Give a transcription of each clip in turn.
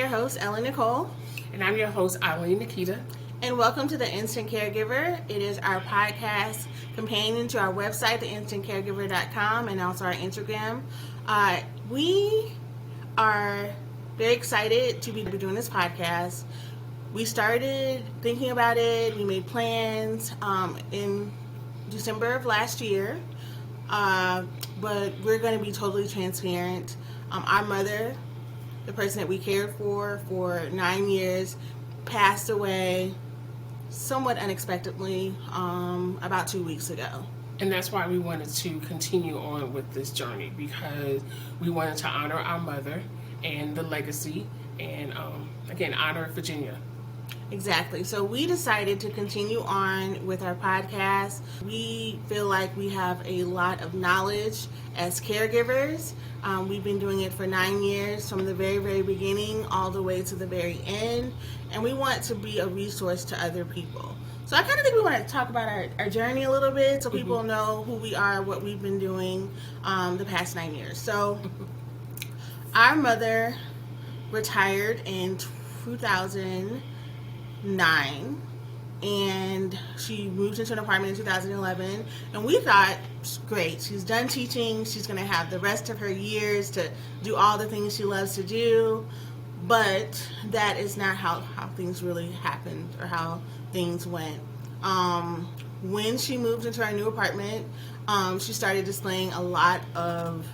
your host, Ellen Nicole. And I'm your host, Eileen Nikita. And welcome to the Instant Caregiver. It is our podcast companion to our website, theinstantcaregiver.com, and also our Instagram. We are very excited to be doing this podcast. We started thinking about it. We made plans in December of last year. But we're going to be totally transparent. Our mother, the person that we cared for 9 years, passed away somewhat unexpectedly about 2 weeks ago. And that's why we wanted to continue on with this journey, because we wanted to honor our mother and the legacy and, again, honor Virginia. Exactly. So we decided to continue on with our podcast. We feel like we have a lot of knowledge as caregivers. We've been doing it for 9 years, from the very, very beginning all the way to the very end. And we want to be a resource to other people. So I kind of think we want to talk about our journey a little bit so people know who we are, what we've been doing the past 9 years. So our mother retired in 2009, and she moved into an apartment in 2011, and we thought, great, she's done teaching, she's going to have the rest of her years to do all the things she loves to do. But that is not how things really happened or how things went. When she moved into our new apartment, she started displaying a lot of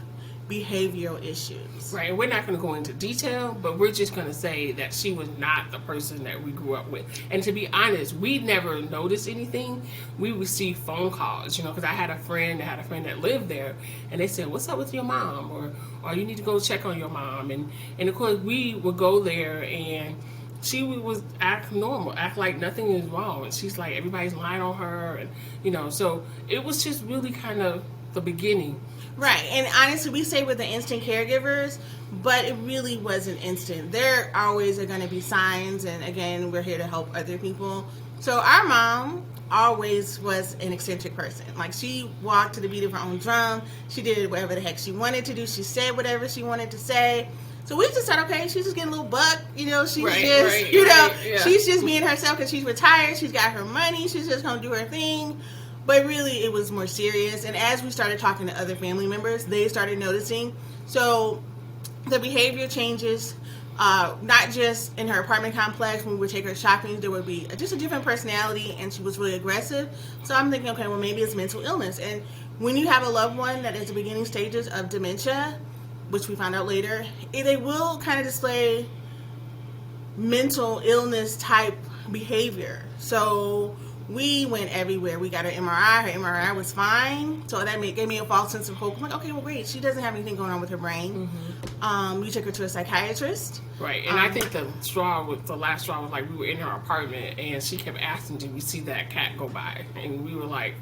behavioral issues. Right, and we're not going to go into detail, but we're just going to say that she was not the person that we grew up with. And to be honest, we never noticed anything. We received phone calls, because I had a friend that lived there, and they said, "What's up with your mom?" or "You need to go check on your mom." And of course, we would go there, and she would act normal, act like nothing is wrong. And she's like, everybody's lying on her, and so it was just really kind of the beginning. Right, and honestly, we say we're the instant caregivers, but it really wasn't instant. There always are going to be signs, and again, we're here to help other people. So our mom always was an eccentric person. Like, she walked to the beat of her own drum. She did whatever the heck she wanted to do. She said whatever she wanted to say. So we just thought, okay, she's just getting a little buck. She's just being herself because she's retired. She's got her money. She's just going to do her thing. But really, it was more serious. And as we started talking to other family members, they started noticing. So the behavior changes, not just in her apartment complex. When we would take her shopping, there would be just a different personality, and she was really aggressive. So I'm thinking, okay, well, maybe it's mental illness. And when you have a loved one that is the beginning stages of dementia, which we found out later, they will kind of display mental illness type behavior. So we went everywhere. We got her MRI. Her MRI was fine. So that gave me a false sense of hope. I'm like, okay, well, great. She doesn't have anything going on with her brain. We took her to a psychiatrist. Right. And I think the last straw was like, we were in her apartment, and she kept asking, did we see that cat go by? And we were like,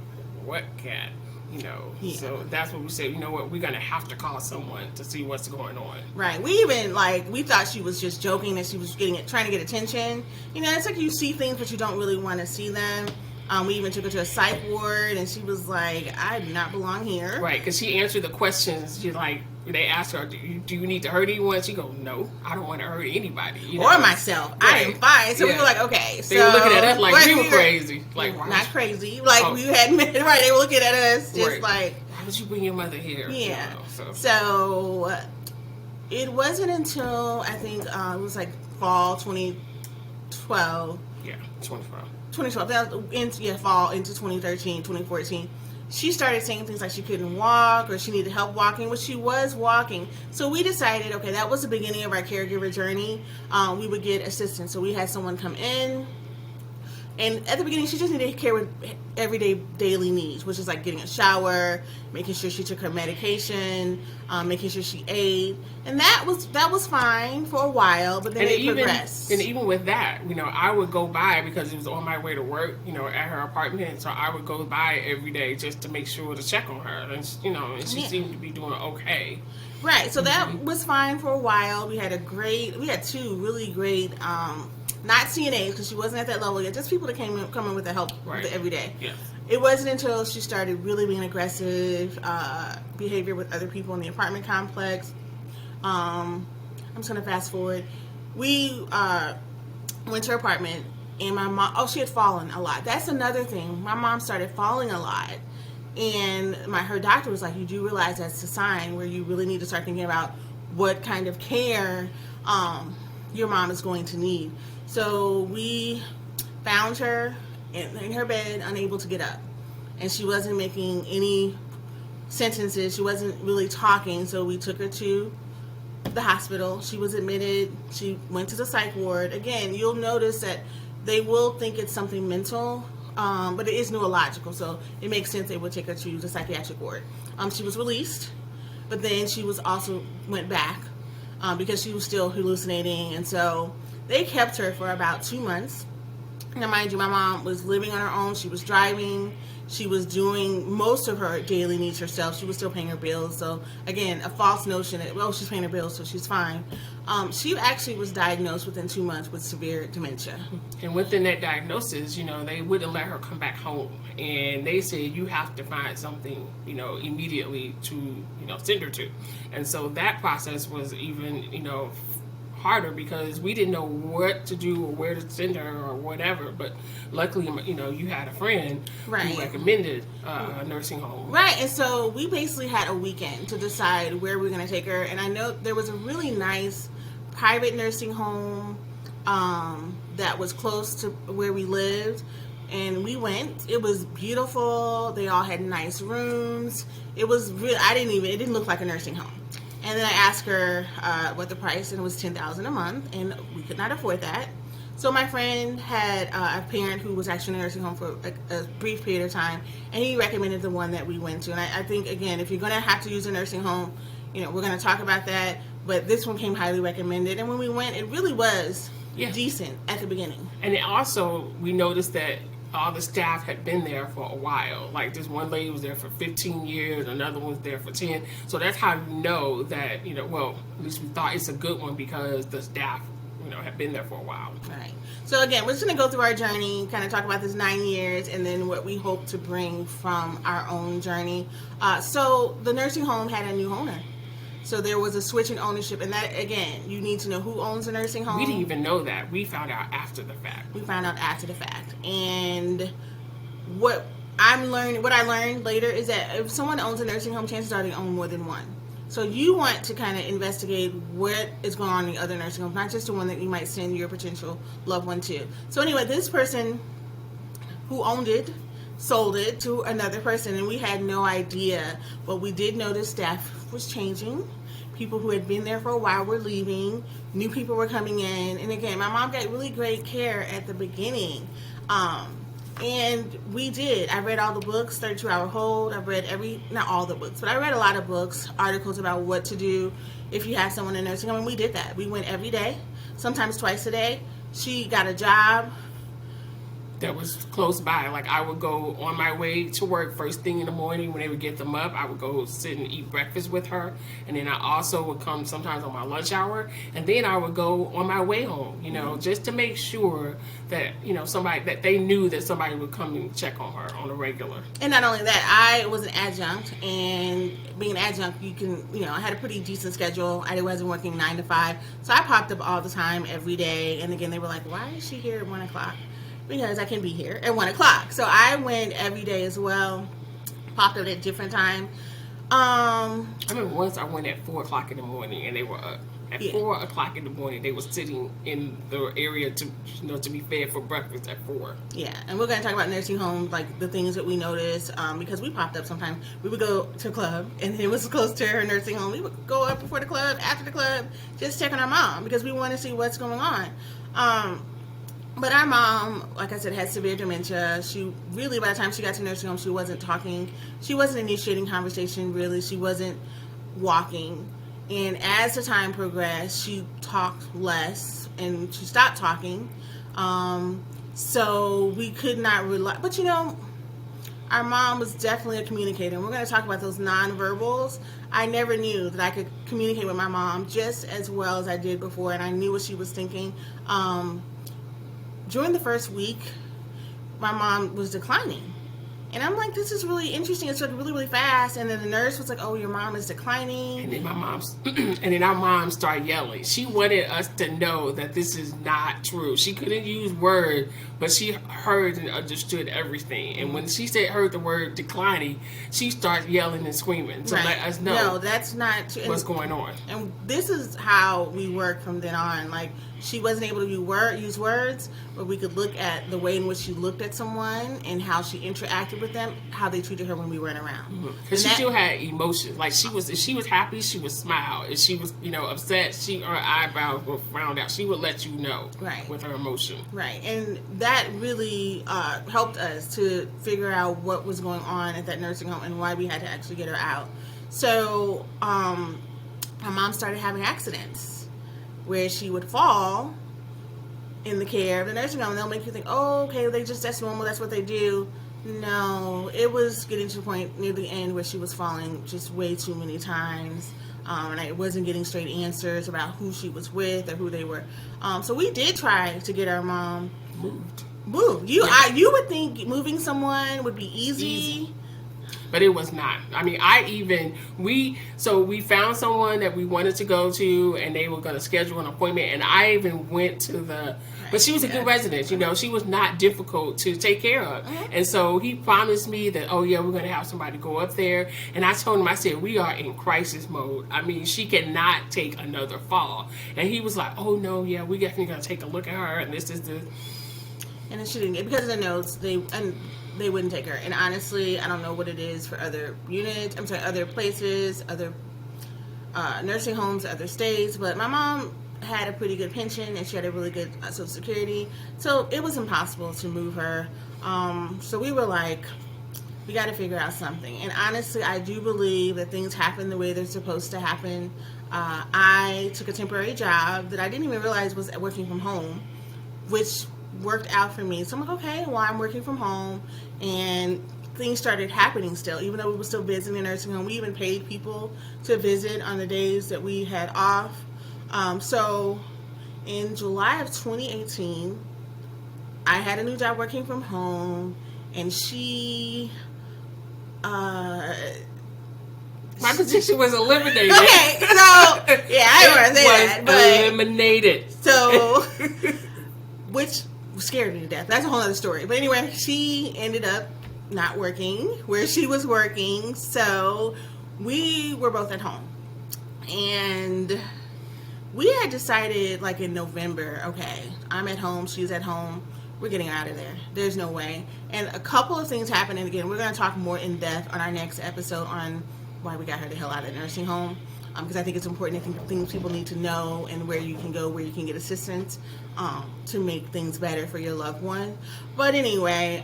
what cat? Yeah. So that's what we said, we're going to have to call someone to see what's going on. Right. We even, we thought she was just joking, that she was trying to get attention. It's like you see things, but you don't really want to see them. We even took her to a psych ward, and she was like, I do not belong here. Right, because she answered the questions. They asked her, do you need to hurt anyone? She goes, no, I don't want to hurt anybody. Or myself. Right. I am fine. So we were like, okay. They were looking at us like we were crazy. Like, not crazy. We had, right, they were looking at us just like, why would you bring your mother here? Yeah. So it wasn't until, I think, it was fall 2012. Yeah, 2012. 2012. That was fall into 2013, 2014. She started saying things like she couldn't walk or she needed help walking, which she was walking. So we decided, okay, that was the beginning of our caregiver journey. We would get assistance. So we had someone come in. And at the beginning, she just needed care with everyday daily needs, which is like getting a shower, making sure she took her medication, making sure she ate. And that was fine for a while, but then it progressed. And even with that, I would go by, because it was on my way to work, at her apartment. So I would go by every day just to make sure to check on her. And, she seemed to be doing okay. Right. So that was fine for a while. We had two really great, not CNAs, because she wasn't at that level yet, just people that come in with the help every day. Yeah. It wasn't until she started really being aggressive behavior with other people in the apartment complex. I'm just going to fast forward. we went to her apartment, and my mom, she had fallen a lot. That's another thing. My mom started falling a lot. And her doctor was like, you do realize that's a sign where you really need to start thinking about what kind of care your mom is going to need. So we found her in her bed, unable to get up. And she wasn't making any sentences. She wasn't really talking. So we took her to the hospital. She was admitted. She went to the psych ward. Again, you'll notice that they will think it's something mental, but it is neurological, so it makes sense they would take her to the psychiatric ward. She was released, but then she was also went back because she was still hallucinating, and so they kept her for about 2 months. Now, mind you, my mom was living on her own. She was driving. She was doing most of her daily needs herself. She was still paying her bills. So, again, a false notion that, well, she's paying her bills, so she's fine. She actually was diagnosed within 2 months with severe dementia. And within that diagnosis, they wouldn't let her come back home. And they said, you have to find something, immediately to, send her to. And so that process was even, harder because we didn't know what to do or where to send her or whatever. But luckily, you had a friend who recommended a nursing home. Right, and so we basically had a weekend to decide where we were going to take her. And I know there was a really nice private nursing home that was close to where we lived. And we went. It was beautiful. They all had nice rooms. It was really, it didn't look like a nursing home. And then I asked her what the price, and it was $10,000 a month, and we could not afford that. So my friend had a parent who was actually in a nursing home for a brief period of time, and he recommended the one that we went to. And I think, again, if you're going to have to use a nursing home, we're going to talk about that, but this one came highly recommended. And when we went, it really was decent at the beginning. And it also, we noticed that all the staff had been there for a while. Like this one lady was there for 15 years, another one was there for 10. So that's how you know that, well, at least we thought it's a good one because the staff, have been there for a while. Right. So again, we're just going to go through our journey, kind of talk about this 9 years, and then what we hope to bring from our own journey. So the nursing home had a new owner. So there was a switch in ownership, and that, again, you need to know who owns a nursing home. We didn't even know that. We found out after the fact. And what I learned later is that if someone owns a nursing home, chances are they own more than one. So you want to kind of investigate what is going on in the other nursing homes, not just the one that you might send your potential loved one to. So anyway, this person who owned it sold it to another person, and we had no idea. But we did notice staff was changing. People who had been there for a while were leaving. New people were coming in. And again, my mom got really great care at the beginning. And we did. I read all the books, 32-Hour Hold. I've read not all the books, but I read a lot of books, articles about what to do if you have someone in nursing home. And we did that. We went every day, sometimes twice a day. She got a job that was close by. Like I would go on my way to work first thing in the morning when they would get them up. I would go sit and eat breakfast with her, and then I also would come sometimes on my lunch hour, and then I would go on my way home. Just to make sure that somebody that they knew that somebody would come and check on her on a regular. And not only that, I was an adjunct, and being an adjunct, you can I had a pretty decent schedule. I wasn't working 9 to 5, so I popped up all the time, every day. And again, they were like, "Why is she here at 1 o'clock?" Because I can be here at 1 o'clock. So I went every day as well. Popped up at different time. I remember once I went at 4 o'clock in the morning, and they were up. At 4 o'clock in the morning, they were sitting in the area to be fed for breakfast at 4. Yeah, and we're going to talk about nursing homes, like the things that we noticed, because we popped up sometimes. We would go to a club, and it was close to her nursing home. We would go up before the club, after the club, just check on our mom, because we want to see what's going on. But our mom, like I said, had severe dementia. She really, by the time she got to nursing home, she wasn't talking. She wasn't initiating conversation, really. She wasn't walking. And as the time progressed, she talked less, and she stopped talking. So we could not rely. But, our mom was definitely a communicator. And we're going to talk about those nonverbals. I never knew that I could communicate with my mom just as well as I did before, and I knew what she was thinking. During the first week, my mom was declining. And I'm like, this is really interesting. It started really, really fast. And then the nurse was like, oh, your mom is declining. And then our mom started yelling. She wanted us to know that this is not true. She couldn't use words, but she heard and understood everything. And when she heard the word declining, she started yelling and screaming to let us know. No, that's not true. What's going on. And this is how we work from then on. Like, she wasn't able to use words, but we could look at the way in which she looked at someone and how she interacted with them, how they treated her when we weren't around. Because she still had emotions. Like, if she was happy, she would smile. If she was, upset, her eyebrows would frown out. She would let you know with her emotion. Right. And that really helped us to figure out what was going on at that nursing home and why we had to actually get her out. So, my mom started having accidents where she would fall in the care of the nursing home. And they'll make you think, oh, okay, that's normal, that's what they do. No, it was getting to the point near the end where she was falling just way too many times. And I wasn't getting straight answers about who she was with or who they were. So we did try to get our mom moved. You would think moving someone would be easy. But it was not. I mean, we found someone that we wanted to go to, and they were going to schedule an appointment, and I even went to but she was a good resident, she was not difficult to take care of. And so he promised me that, oh yeah, we're going to have somebody go up there. And I told him, I said, we are in crisis mode. I mean, she cannot take another fall. And he was like, oh no, yeah, we definitely going to take a look at her, and this is the... And then she didn't get, because of the notes, they wouldn't take her. And honestly, I don't know what it is for other other places, other nursing homes, other states. But my mom had a pretty good pension, and she had a really good Social Security. So it was impossible to move her. So we were like, we got to figure out something. And honestly, I do believe that things happen the way they're supposed to happen. I took a temporary job that I didn't even realize was working from home, which worked out for me. So I'm like, okay, well, I'm working from home, and things started happening still, even though we were still visiting the nursing home. We even paid people to visit on the days that we had off. So in July of 2018, I had a new job working from home, and my position was eliminated. Okay, so yeah, I didn't want to say that, but eliminated. So, which scared me to death. That's a whole other story. But anyway, she ended up not working where she was working, so we were both at home. And we had decided, like, in November, okay, I'm at home, she's at home, we're getting her out of there. There's no way. And a couple of things happened, and again, we're going to talk more in depth on our next episode on why we got her the hell out of the nursing home. Because I think it's important. I think things people need to know, and where you can go, where you can get assistance to make things better for your loved one. But anyway,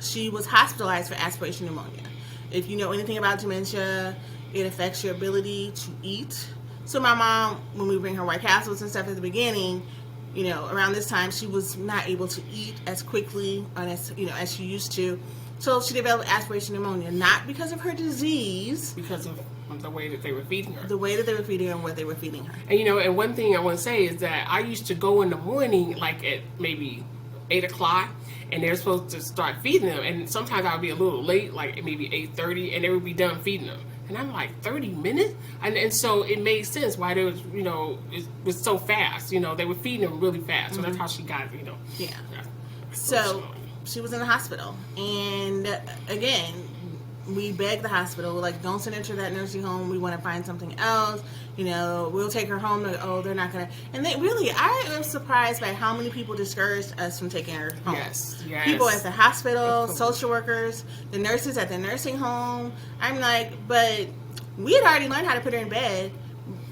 she was hospitalized for aspiration pneumonia. If you know anything about dementia, it affects your ability to eat. So my mom, when we bring her White Castles and stuff at the beginning, around this time, she was not able to eat as quickly and as she used to. So she developed aspiration pneumonia, not because of her disease, because of the way that they were feeding her. The way that they were feeding her and what they were feeding her. And and one thing I want to say is that I used to go in the morning, like at maybe 8 o'clock, and they're supposed to start feeding them. And sometimes I would be a little late, like maybe 8:30, and they would be done feeding them. And I'm like, 30 minutes? And so it made sense why there was, it was so fast. They were feeding them really fast. So that's how she got, Yeah. So she was in the hospital. And again, we begged the hospital, like, don't send her to that nursing home. We want to find something else. We'll take her home. Like, oh, they're not going to. And I am surprised by how many people discouraged us from taking her home. Yes. People at the hospital, social workers, the nurses at the nursing home. I'm like, but we had already learned how to put her in bed.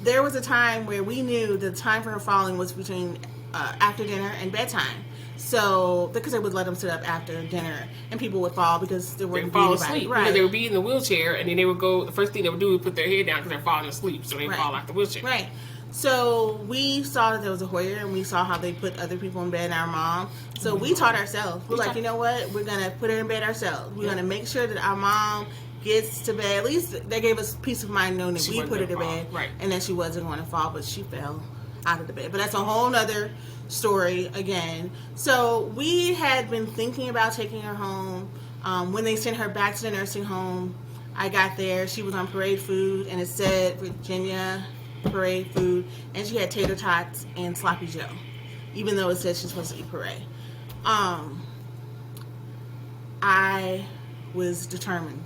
There was a time where we knew the time for her falling was between after dinner and bedtime. So, because they would let them sit up after dinner, and people would fall because they wouldn't fall be asleep. Right. Because they would be in the wheelchair, and then they would go. The first thing they would do is put their head down because they're falling asleep, so they fall out the wheelchair. Right. So we saw that there was a Hoyer, and we saw how they put other people in bed and our mom. So we taught ourselves. We're like, you know what? We're gonna put her in bed ourselves. We're gonna make sure that our mom gets to bed. At least they gave us peace of mind knowing that we put her to bed, and that she wasn't going to fall, but she fell out of the bed. But that's a whole nother story again. So we had been thinking about taking her home When they sent her back to the nursing home, I got there. She was on parade food, and it said Virginia parade food, and she had tater tots and sloppy Joe, even though it said she's supposed to eat parade. I was determined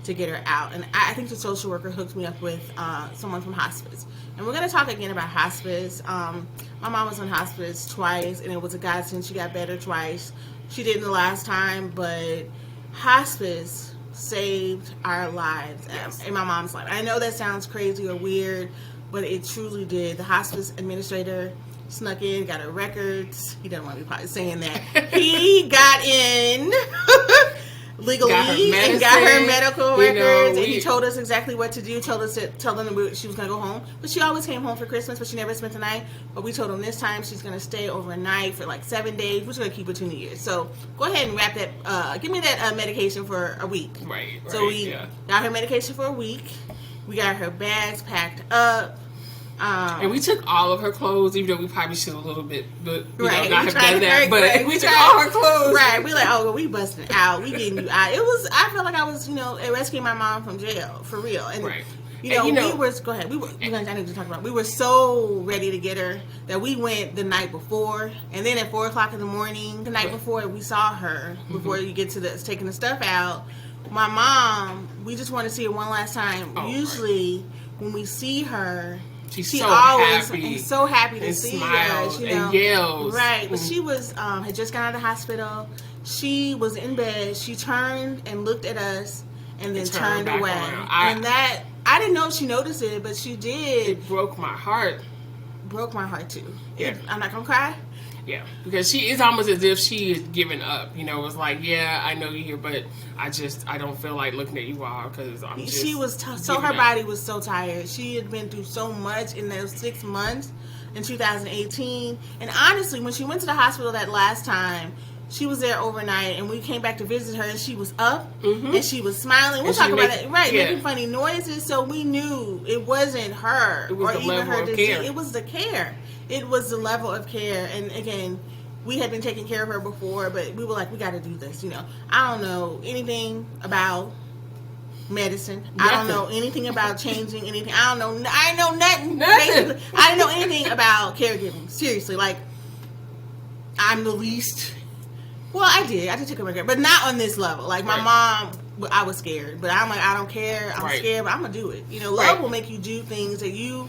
to get her out, and I think the social worker hooked me up with someone from hospice. And we're going to talk again about hospice. My mom was on hospice twice, and it was a godsend. She got better twice. She didn't the last time, but hospice saved our lives, yes, in my mom's life. I know that sounds crazy or weird, but it truly did. The hospice administrator snuck in, got her records. He doesn't want me probably saying that. He got in legally and got her medical records, and he told us exactly what to do. Told us to tell them that she was going to go home, but she always came home for Christmas, but she never spent the night. But we told him this time she's going to stay overnight for like 7 days. We're just going to keep her 2 New Years. So go ahead and wrap that. Give me that medication for a week. Right. So we got her medication for a week. We got her bags packed up. And we took all of her clothes, even though we probably should a little bit, but right. not have done that. But we took all her clothes. Right. We like, oh, we busting out. We getting you out. I felt like I was, rescuing my mom from jail for real. And right. We were. Go ahead. I need to talk about. We were so ready to get her that we went the night before, and then at 4:00 in the morning, the night before, we saw her. Before you get to taking the stuff out, my mom. We just want to see her one last time. Usually, when we see her. She's so happy. So happy to see smiles us, and yells. Right, but she was had just gotten out of the hospital. She was in bed. She turned and looked at us, and then turned away. And that I didn't know she noticed it, but she did. It broke my heart. Broke my heart too. Yeah, I'm not gonna cry. Yeah, because it's almost as if she is giving up. It was like, yeah, I know you're here, but I don't feel like looking at you all because I'm just. She was so her body was so tired. She had been through so much in those 6 months in 2018, and honestly, when she went to the hospital that last time, she was there overnight, and we came back to visit her, and she was up and she was smiling. We'll talk about it, right? Making funny noises, so we knew it wasn't her or even her disease. It was the care. It was the level of care, and again, we had been taking care of her before, but we were like, we got to do this. I don't know anything about medicine. Nothing. I don't know anything about changing anything. I know nothing. Basically, I didn't know anything about caregiving. Seriously, like I'm the least. Well, I did take care of her, but not on this level. Like my mom, I was scared, but I'm like, I don't care. I'm scared, but I'm gonna do it. Love will make you do things that you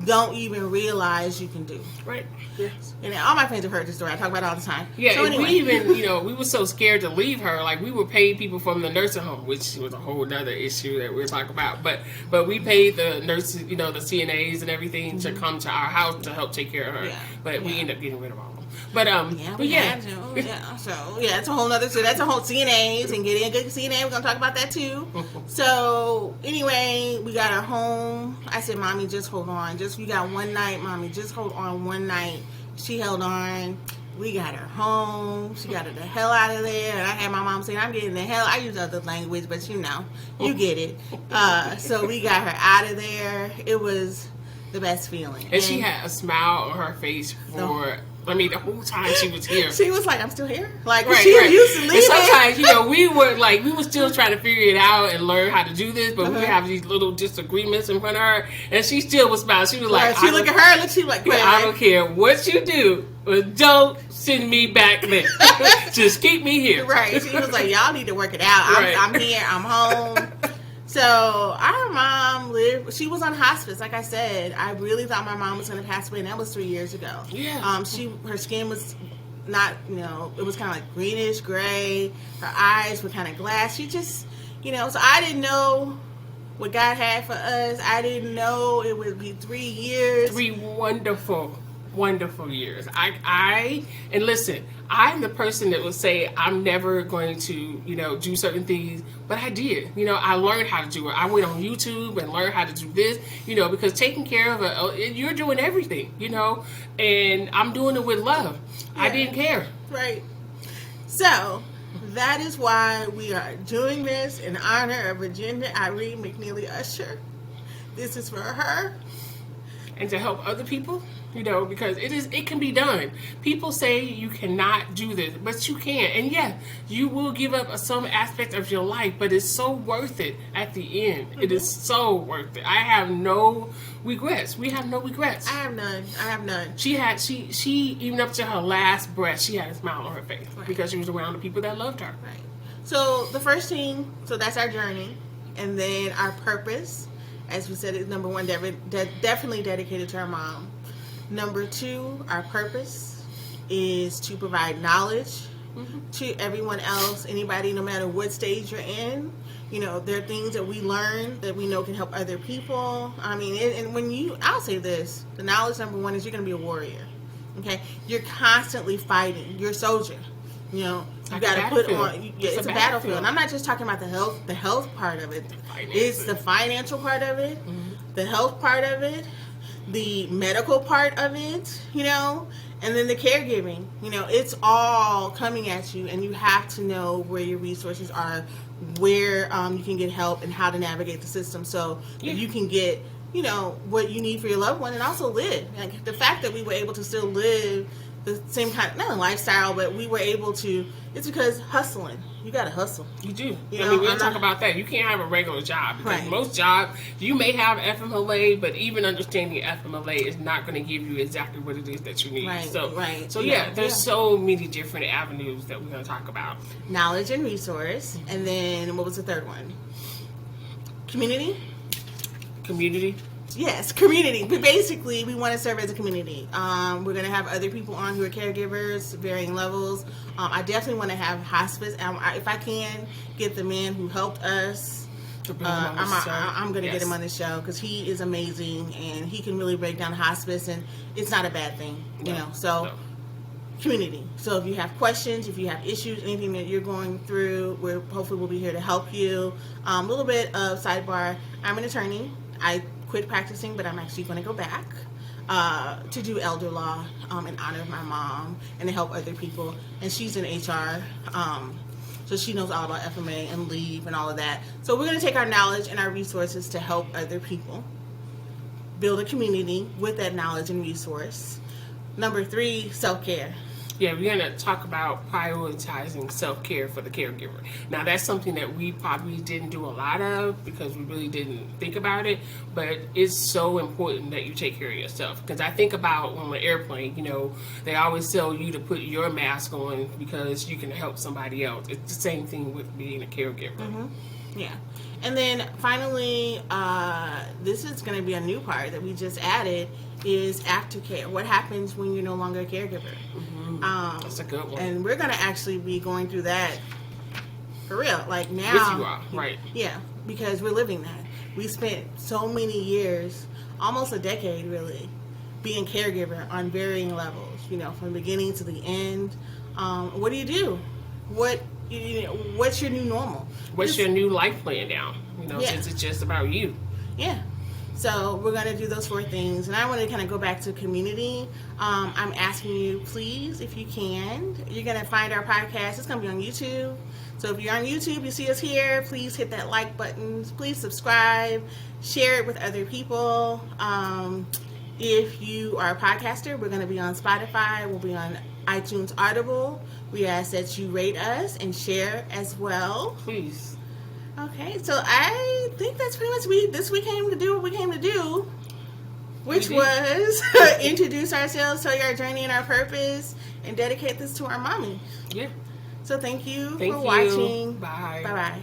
don't even realize you can do. Right. Yes. And all my friends have heard this story. I talk about it all the time. Yeah. So anyway. We even, we were so scared to leave her. Like we were paid people from the nursing home, which was a whole other issue that we'll talk about. But we paid the nurses, the CNAs and everything to come to our house to help take care of her. Yeah. But we ended up getting rid of all of them. But had to. Yeah. So that's a whole nother. So that's a whole CNAs and getting a good CNA. We're gonna talk about that too. So anyway, we got her home. I said, "Mommy, just hold on. You got one night, Mommy. Just hold on one night." She held on. We got her home. She got her the hell out of there. And I had my mom saying, "I'm getting the hell." I use other language, but you get it. So we got her out of there. It was the best feeling. And she had a smile on her face for. The whole time she was here. She was like, I'm still here? Like, she was used to leaving. And sometimes, we were still trying to figure it out and learn how to do this, but we have these little disagreements in front of her, and she still was smiling. She was like, she look at her, and she like, I don't care what you do, but don't send me back there. Just keep me here. Right. She was like, y'all need to work it out. I'm here. I'm home. So our mom she was on hospice. Like I said, I really thought my mom was going to pass away, and that was 3 years ago. Yeah. Her skin was not, it was kind of like greenish gray. Her eyes were kind of glass. She just, so I didn't know what God had for us. I didn't know it would be 3 years. 3 wonderful years. And listen, I'm the person that would say I'm never going to, do certain things, but I did. I learned how to do it. I went on YouTube and learned how to do this, because taking care of you're doing everything, and I'm doing it with love. Yeah. I didn't care. Right. So that is why we are doing this in honor of Virginia Eileen McNeely Usher. This is for her. and to help other people, because it can be done. People say you cannot do this, but you can. And yeah, you will give up some aspect of your life, but it's so worth it at the end. It is so worth it. I have no regrets. We have no regrets. I have none. She even up to her last breath, she had a smile on her face because she was around the people that loved her. Right. So the first thing, that's our journey. And then our purpose, as we said, is number one, definitely dedicated to our mom. Number two, our purpose is to provide knowledge to everyone else, anybody, no matter what stage you're in. There are things that we learn that we know can help other people. I mean, and I'll say this, the knowledge number one is you're going to be a warrior. Okay? You're constantly fighting. You're a soldier. You got to put on. It's a battlefield. And I'm not just talking about the health part of it. It's the financial part of it, the health part of it, the medical part of it, and then the caregiving. It's all coming at you, and you have to know where your resources are, where you can get help, and how to navigate the system so that you can get, what you need for your loved one, and also live. Like the fact that we were able to still live the same kind of, not a lifestyle, but we were able to, it's because hustling. You got to hustle. You do. We'll talk about that. You can't have a regular job. Because most jobs, you may have FMLA, but even understanding FMLA is not going to give you exactly what it is that you need. So there's so many different avenues that we're going to talk about. Knowledge and resource. And then, what was the third one? Community? Yes, community. But basically, we want to serve as a community. We're going to have other people on who are caregivers, varying levels. I definitely want to have hospice. If I can get the man who helped us, I'm going to get him on the show because he is amazing and he can really break down hospice, and it's not a bad thing, Community. So if you have questions, if you have issues, anything that you're going through, hopefully we'll be here to help you. A little bit of sidebar. I'm an attorney. I quit practicing, but I'm actually going to go back to do elder law in honor of my mom and to help other people. And she's in HR, so she knows all about FMA and leave and all of that. So we're going to take our knowledge and our resources to help other people build a community with that knowledge and resource. Number 3, self-care. Yeah, we're going to talk about prioritizing self-care for the caregiver. Now, that's something that we probably didn't do a lot of because we really didn't think about it, but it's so important that you take care of yourself. Because I think about on the airplane, they always tell you to put your mask on because you can help somebody else. It's the same thing with being a caregiver. Mm-hmm. Yeah. And then finally, this is going to be a new part that we just added, is aftercare. What happens when you're no longer a caregiver? That's a good one. And we're going to actually be going through that for real. Like now. With you all, right. Yeah, because we're living that. We spent so many years, almost a decade really, being caregiver on varying levels, from the beginning to the end. What do you do? What's your new normal? What's your new life plan now? Since it's just about you. Yeah. So we're going to do those 4 things. And I want to kind of go back to community. I'm asking you, please, if you can, you're going to find our podcast. It's going to be on YouTube. So if you're on YouTube, you see us here, please hit that like button. Please subscribe. Share it with other people. If you are a podcaster, we're going to be on Spotify. We'll be on iTunes Audible. We ask that you rate us and share as well. Please. Okay, so I think that's pretty much this we came to do what we came to do, which was introduce ourselves, tell you our journey and our purpose, and dedicate this to our mommy. Yeah. So thank you for watching. Bye. Bye-bye.